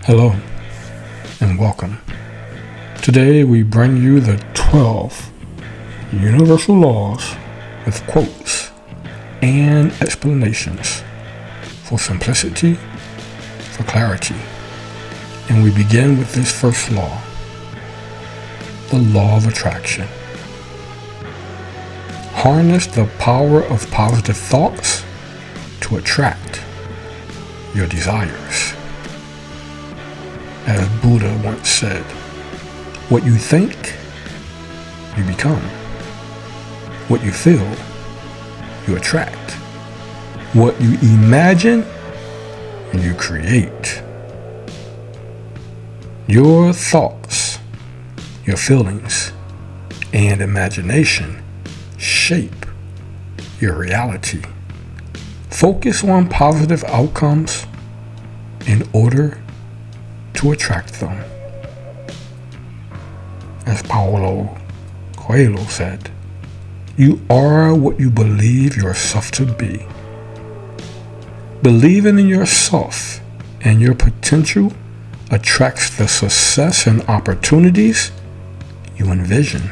Hello and welcome. Today we bring you the 12 universal laws with quotes and explanations for simplicity, for clarity. And we begin with this first law, the law of attraction. Harness the power of positive thoughts to attract your desires. As Buddha once said, what you think, you become. What you feel, you attract. What you imagine, you create. Your thoughts, your feelings, and imagination shape your reality. Focus on positive outcomes in order to attract them. As Paulo Coelho said, you are what you believe yourself to be. Believing in yourself and your potential attracts the success and opportunities you envision.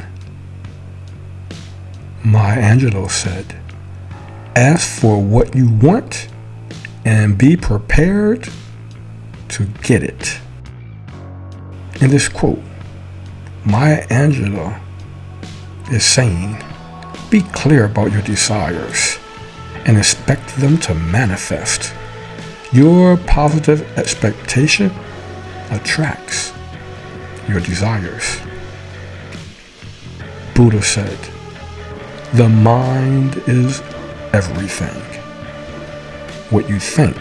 Maya Angelou said, ask for what you want and be prepared to get it. In this quote, Maya Angelou is saying, be clear about your desires and expect them to manifest. Your positive expectation attracts your desires. Buddha said, the mind is everything. What you think,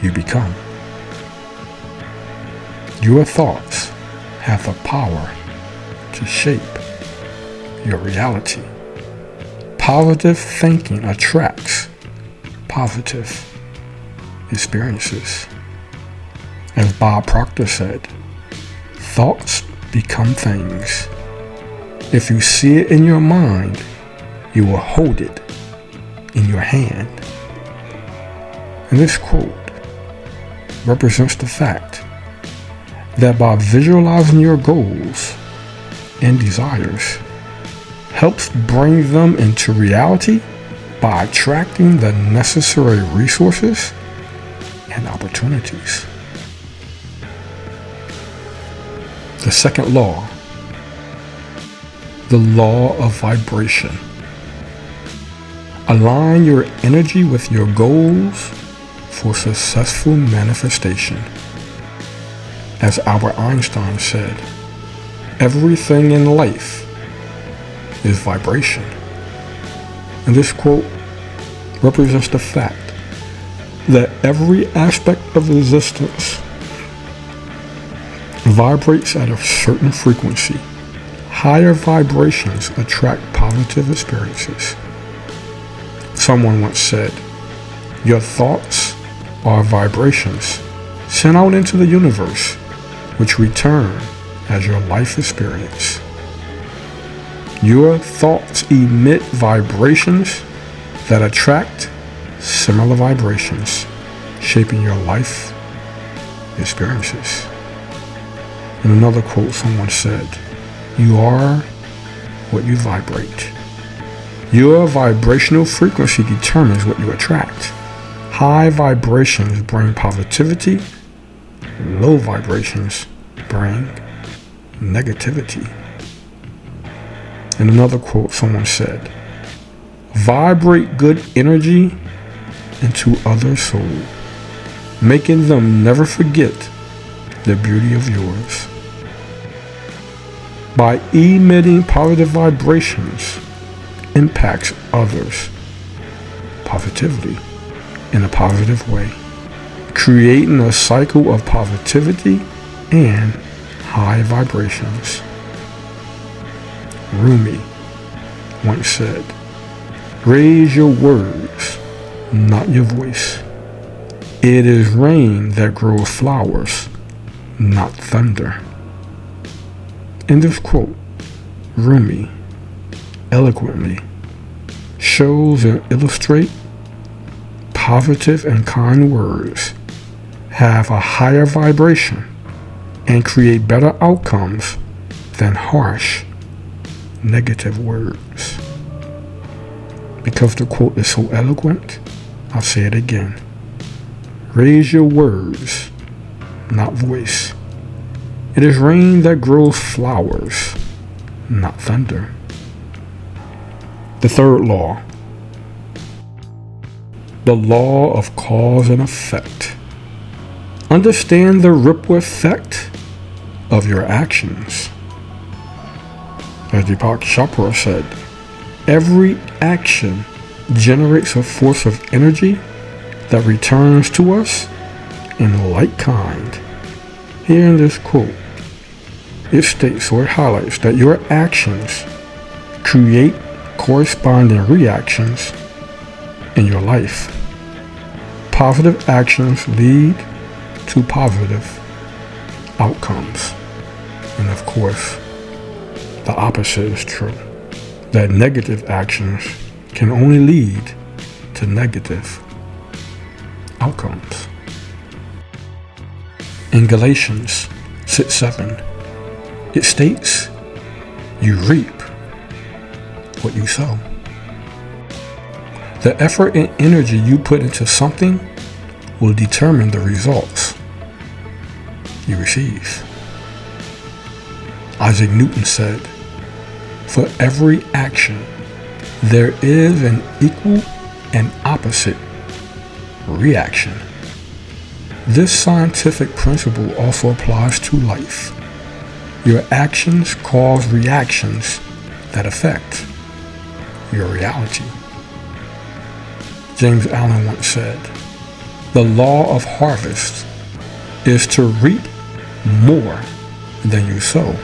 you become. Your thoughts have the power to shape your reality. Positive thinking attracts positive experiences. As Bob Proctor said, thoughts become things. If you see it in your mind, you will hold it in your hand. And this quote represents the fact that by visualizing your goals and desires helps bring them into reality by attracting the necessary resources and opportunities. The second law, the law of vibration. Align your energy with your goals for successful manifestation. As Albert Einstein said, everything in life is vibration. And this quote represents the fact that every aspect of existence vibrates at a certain frequency. Higher vibrations attract positive experiences. Someone once said, your thoughts are vibrations sent out into the universe, which return as your life experience. Your thoughts emit vibrations that attract similar vibrations, shaping your life experiences. In another quote, someone said, you are what you vibrate. Your vibrational frequency determines what you attract. High vibrations bring positivity. Low vibrations bring negativity. In another quote, someone said, vibrate good energy into others' soul, making them never forget the beauty of yours. By emitting positive vibrations, impacts others positively in a positive way, creating a cycle of positivity and high vibrations. Rumi once said, raise your words, not your voice. It is rain that grows flowers, not thunder. In this quote, Rumi eloquently shows and illustrates positive and kind words have a higher vibration and create better outcomes than harsh, negative words. Because the quote is so eloquent, I'll say it again. Raise your words, not voice. It is rain that grows flowers, not thunder. The third law. The law of cause and effect. Understand the ripple effect of your actions. As Deepak Chopra said, every action generates a force of energy that returns to us in like kind. Here in this quote, it states or it highlights that your actions create corresponding reactions in your life. Positive actions lead to positive outcomes. And of course, the opposite is true. That negative actions can only lead to negative outcomes. In Galatians 6:7, it states, you reap what you sow. The effort and energy you put into something will determine the results you receive. Isaac Newton said, for every action, there is an equal and opposite reaction. This scientific principle also applies to life. Your actions cause reactions that affect your reality. James Allen once said, the law of harvest is to reap more than you sow.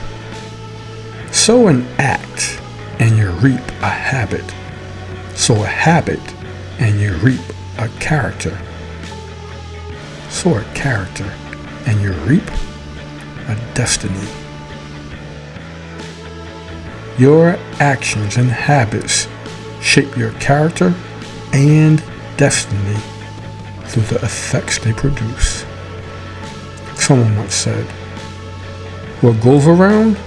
Sow an act and you reap a habit. Sow a habit and you reap a character. Sow a character and you reap a destiny. Your actions and habits shape your character and destiny through the effects they produce. Someone once said, what goes around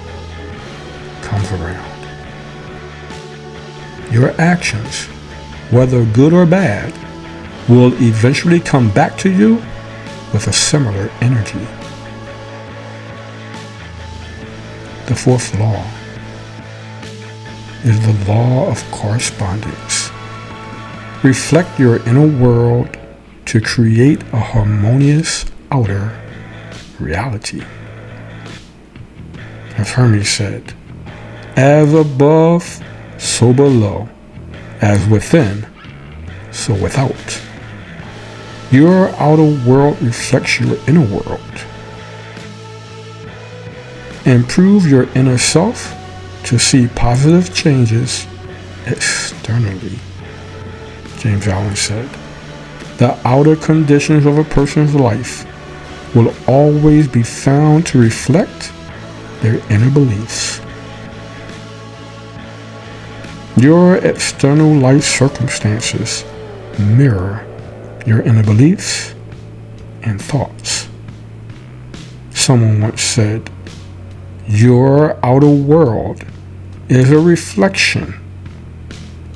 comes around. Your actions, whether good or bad, will eventually come back to you with a similar energy. The fourth law is the law of correspondence. Reflect your inner world to create a harmonious outer reality. As Hermes said, as above, so below, as within, so without. Your outer world reflects your inner world. Improve your inner self to see positive changes externally. James Allen said, the outer conditions of a person's life will always be found to reflect their inner beliefs. Your external life circumstances mirror your inner beliefs and thoughts. Someone once said, your outer world is a reflection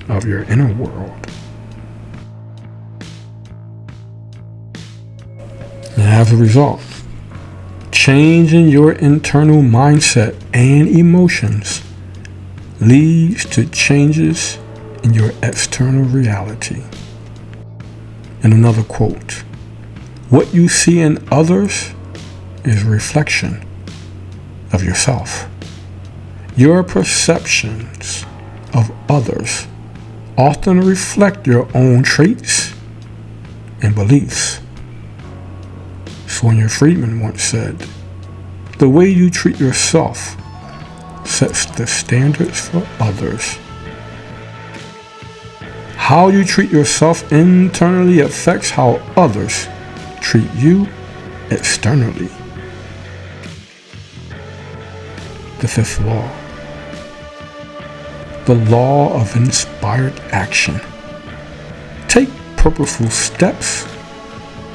of your inner world. And as a result, change in your internal mindset and emotions leads to changes in your external reality. And another quote, what you see in others is a reflection of yourself. Your perceptions of others often reflect your own traits and beliefs. Sonia Friedman once said, the way you treat yourself sets the standards for others. How you treat yourself internally affects how others treat you externally. The fifth law. The law of inspired action. Take purposeful steps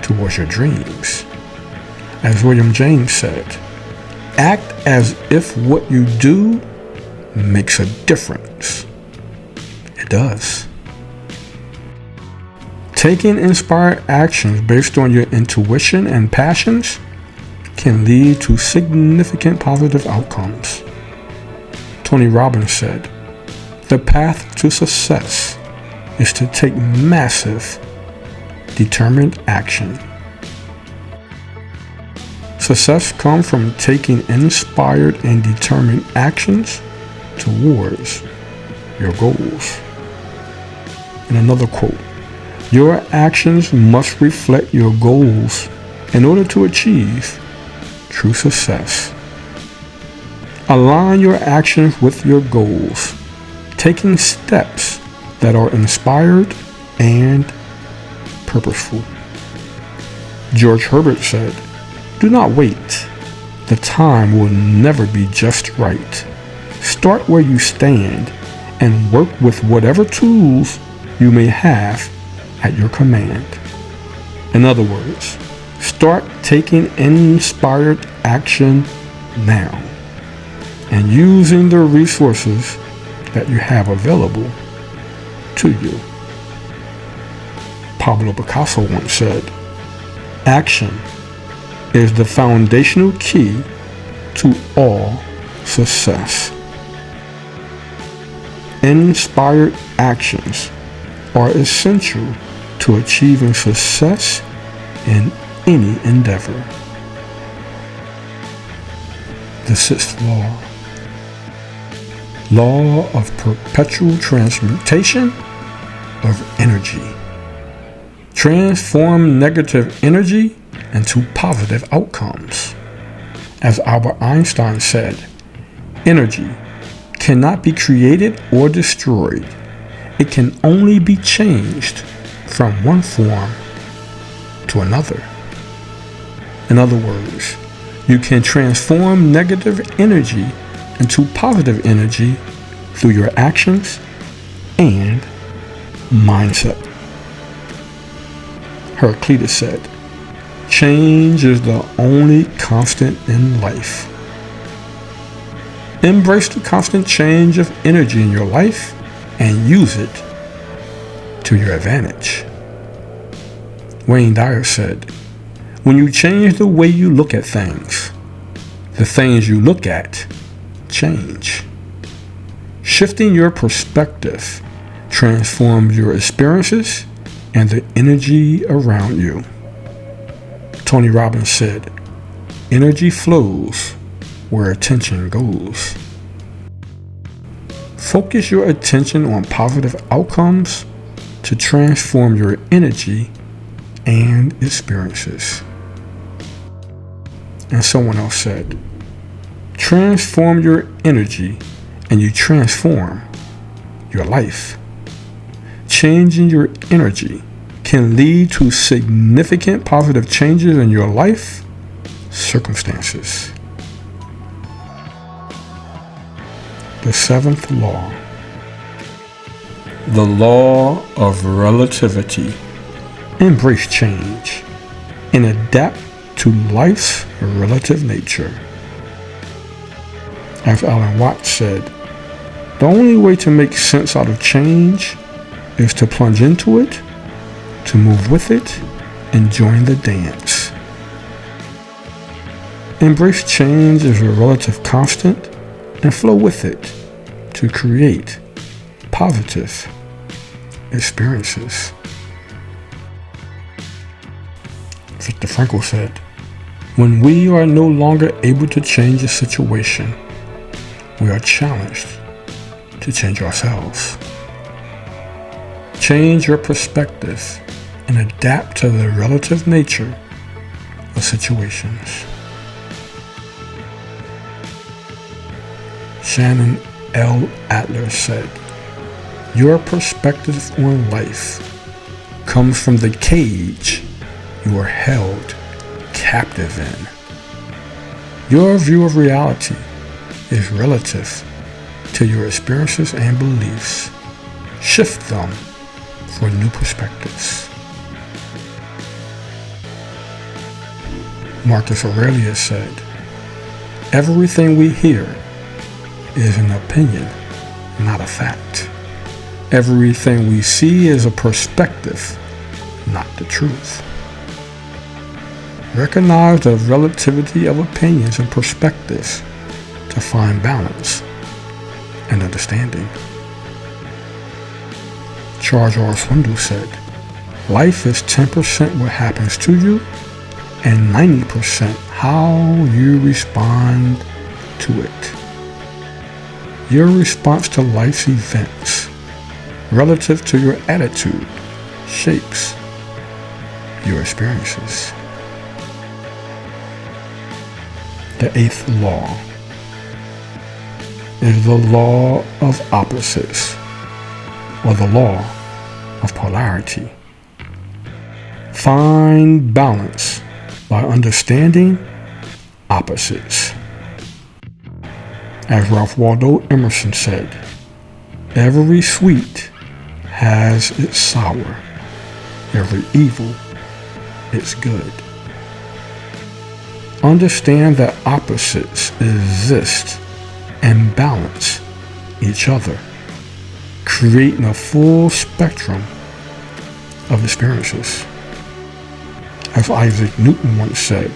towards your dreams. As William James said, act as if what you do makes a difference. It does. Taking inspired actions based on your intuition and passions can lead to significant positive outcomes. Tony Robbins said, "The path to success is to take massive, determined action." Success comes from taking inspired and determined actions towards your goals. In another quote, your actions must reflect your goals in order to achieve true success. Align your actions with your goals, taking steps that are inspired and purposeful. George Herbert said, "Do not wait. The time will never be just right. Start where you stand and work with whatever tools you may have at your command." In other words, start taking inspired action now and using the resources that you have available to you. Pablo Picasso once said, "Action is the foundational key to all success." Inspired actions are essential to achieving success in any endeavor. The sixth law. Law of perpetual transmutation of energy. Transform negative energy into positive outcomes. As Albert Einstein said, energy cannot be created or destroyed. It can only be changed from one form to another. In other words, you can transform negative energy into positive energy through your actions and mindset. Heraclitus said, "Change is the only constant in life." Embrace the constant change of energy in your life and use it to your advantage. Wayne Dyer said, "When you change the way you look at things, the things you look at change." Shifting your perspective transforms your experiences and the energy around you. Tony Robbins said, "Energy flows where attention goes." Focus your attention on positive outcomes to transform your energy and experiences. And someone else said, "Transform your energy and you transform your life." Changing your energy can lead to significant positive changes in your life circumstances. The seventh law. The law of relativity. Embrace change and adapt to life's relative nature. As Alan Watts said, "The only way to make sense out of change is to plunge into it, to move with it, and join the dance." Embrace change as a relative constant and flow with it to create positive experiences. Viktor Frankl said, "When we are no longer able to change a situation, we are challenged to change ourselves." Change your perspective and adapt to the relative nature of situations. Shannon L. Adler said, "Your perspective on life comes from the cage you are held captive in. Your view of reality is relative to your experiences and beliefs. Shift them for new perspectives." Marcus Aurelius said, "Everything we hear is an opinion, not a fact. Everything we see is a perspective, not the truth." Recognize the relativity of opinions and perspectives to find balance and understanding. Charles R. Swindoll said, "Life is 10% what happens to you and 90% how you respond to it." Your response to life's events relative to your attitude shapes your experiences. The eighth law is the law of opposites, or the law of polarity. Find balance by understanding opposites. As Ralph Waldo Emerson said, "Every sweet has its sour, every evil its good." Understand that opposites exist and balance each other, creating a full spectrum of experiences. As Isaac Newton once said,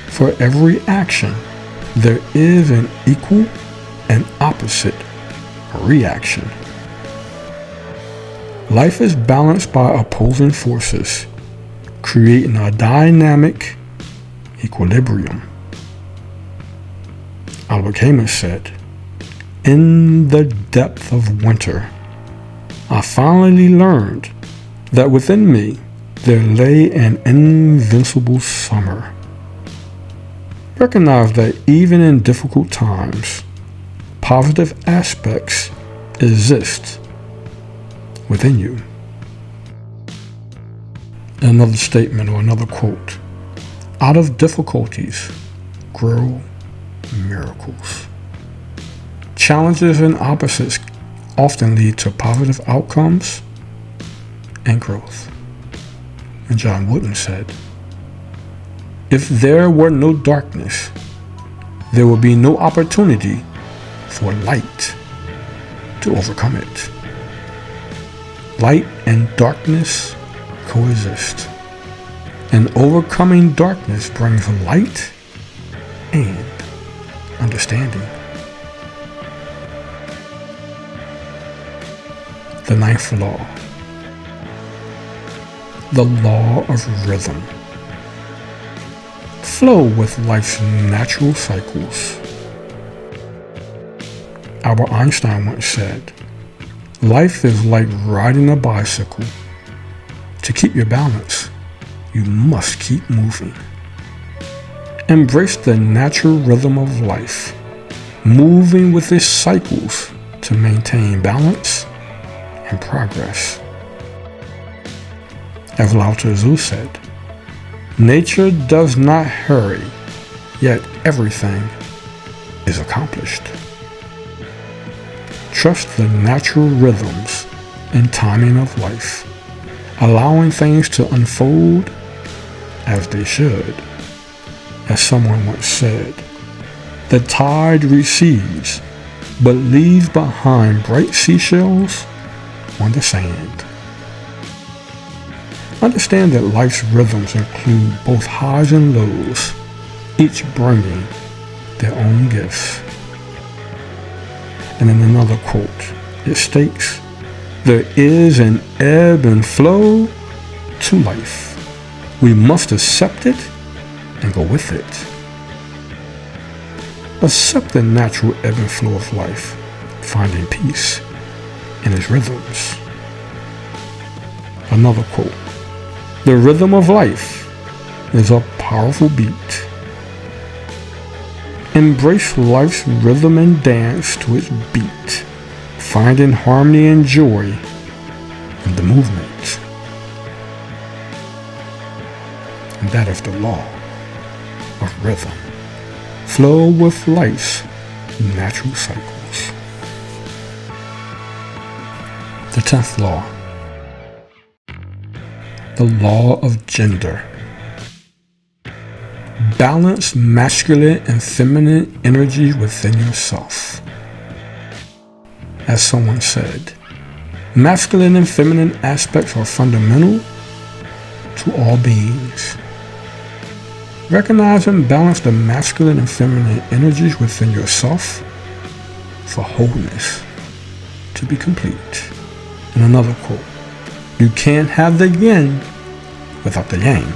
"For every action, there is an equal and opposite reaction." Life is balanced by opposing forces, creating a dynamic equilibrium. Albert Camus said, "In the depth of winter, I finally learned that within me there lay an invincible summer." Recognize that even in difficult times, positive aspects exist within you. Another statement or another quote, "Out of difficulties grow miracles." Challenges and opposites often lead to positive outcomes and growth. And John Wooden said, "If there were no darkness, there would be no opportunity for light to overcome it." Light and darkness coexist, and overcoming darkness brings light and understanding. The ninth law, the law of rhythm. Flow with life's natural cycles. Albert Einstein once said, "Life is like riding a bicycle. To keep your balance, you must keep moving." Embrace the natural rhythm of life, moving with its cycles to maintain balance and progress. As Lao Tzu said, "Nature does not hurry, yet everything is accomplished." Trust the natural rhythms and timing of life, allowing things to unfold as they should. As someone once said, "The tide recedes, but leaves behind bright seashells on the sand." Understand that life's rhythms include both highs and lows, each bringing their own gifts. And in another quote, it states, "There is an ebb and flow to life. We must accept it and go with it." Accept the natural ebb and flow of life, finding peace in its rhythms. Another quote, "The rhythm of life is a powerful beat." Embrace life's rhythm and dance to its beat, finding harmony and joy in the movement. And that is the law of rhythm. Flow with life's natural cycles. The 10th law, the law of gender. balance masculine and feminine energy within yourself. As someone said, masculine and feminine aspects are fundamental to all beings. Recognize and balance the masculine and feminine energies within yourself for wholeness to be complete. And another quote, you can't have the yin without the yang.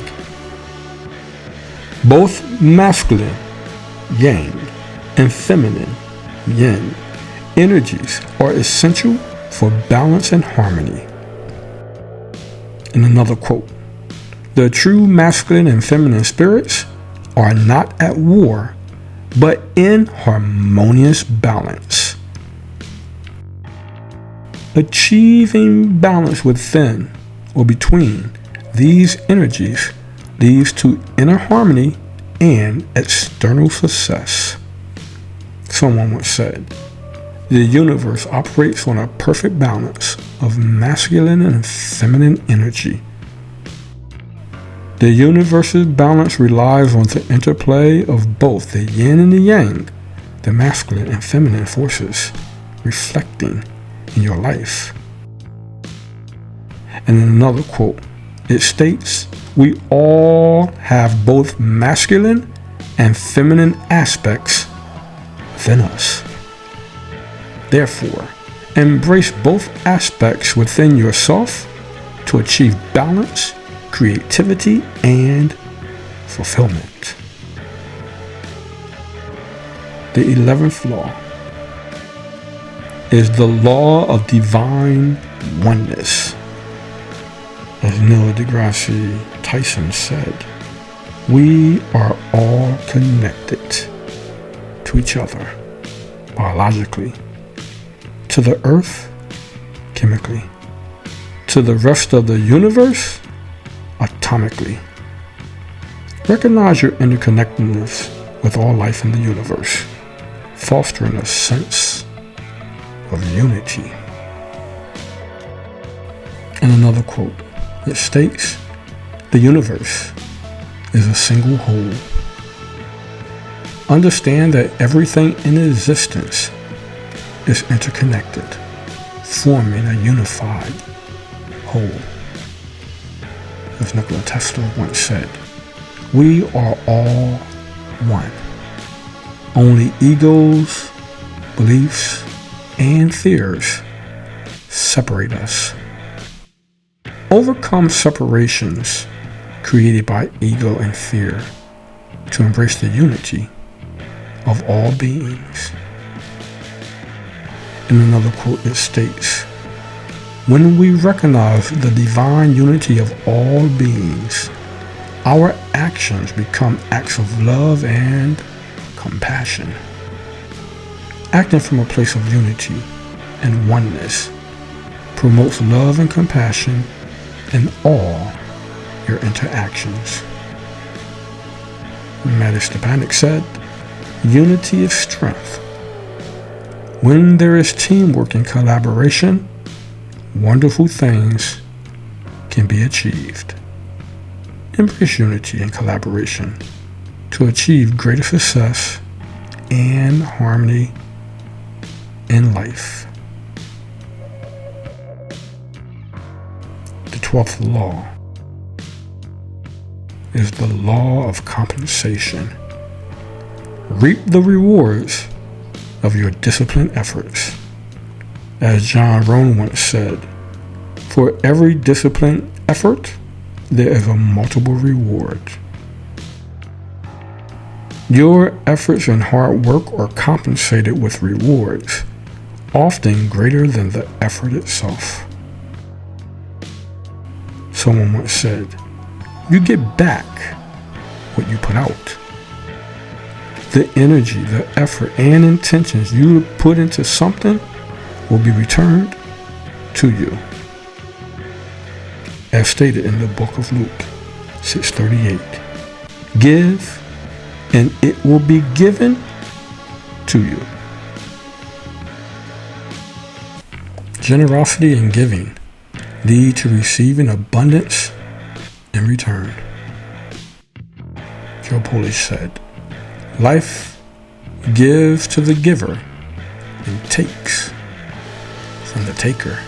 Both masculine, yang, and feminine, yin, energies are essential for balance and harmony. In another quote, the true masculine and feminine spirits are not at war, but in harmonious balance. Achieving balance within or between these energies leads to inner harmony and external success. Someone once said, the universe operates on a perfect balance of masculine and feminine energy. The universe's balance relies on the interplay of both the yin and the yang, the masculine and feminine forces, reflecting in your life. And in another quote, it states, we all have both masculine and feminine aspects within us. Therefore, embrace both aspects within yourself to achieve balance, creativity, and fulfillment. The 11th law is the law of divine oneness. As Neil deGrasse Tyson said, we are all connected to each other biologically, to the earth chemically, to the rest of the universe atomically. Recognize your interconnectedness with all life in the universe, fostering a sense of unity. In another quote, it states, the universe is a single whole. Understand that everything in existence is interconnected, forming a unified whole. As Nikola Tesla once said, we are all one. Only egos, beliefs, and fears separate us. Overcome separations created by ego and fear to embrace the unity of all beings. In another quote, it states, when we recognize the divine unity of all beings, our actions become acts of love and compassion. Acting from a place of unity and oneness promotes love and compassion in all your interactions. Maddie Stepanek said, unity is strength. When there is teamwork and collaboration, wonderful things can be achieved. Embrace unity and collaboration to achieve greater success and harmony in life. The 12th law is the law of compensation. Reap the rewards of your disciplined efforts. As John Rohn once said, for every disciplined effort, there is a multiple reward. Your efforts and hard work are compensated with rewards, often greater than the effort itself. Someone once said, you get back what you put out. The energy, the effort, and intentions you put into something will be returned to you. As stated in the book of Luke 6:38, give and it will be given to you. Generosity and giving lead to receiving abundance in return. Joe Polish said, "Life gives to the giver and takes from the taker."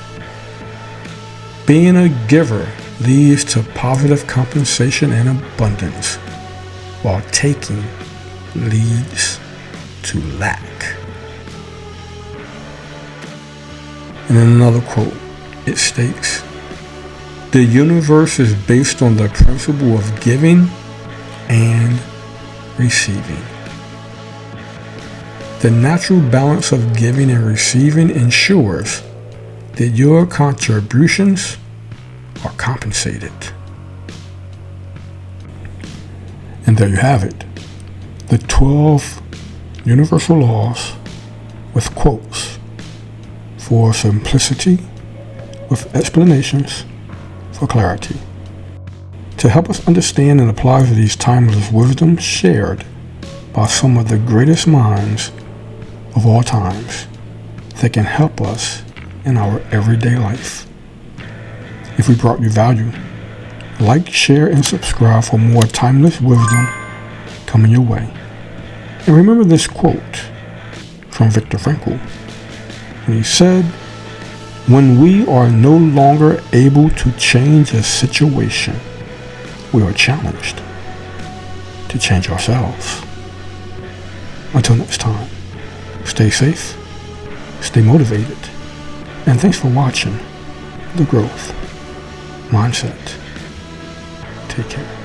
Being a giver leads to positive compensation and abundance, while taking leads to lack. And in another quote, it states, "The universe is based on the principle of giving and receiving. The natural balance of giving and receiving ensures that your contributions are compensated." And there you have it, the 12 universal laws with quotes for simplicity, with explanations for clarity, to help us understand and apply these timeless wisdoms shared by some of the greatest minds of all times that can help us in our everyday life. If we brought you value, like, share, and subscribe for more timeless wisdom coming your way. And remember this quote from Viktor Frankl, when he said, "When we are no longer able to change a situation, we are challenged to change ourselves." Until next time, stay safe, stay motivated, and thanks for watching The Growth Mindset. Take care.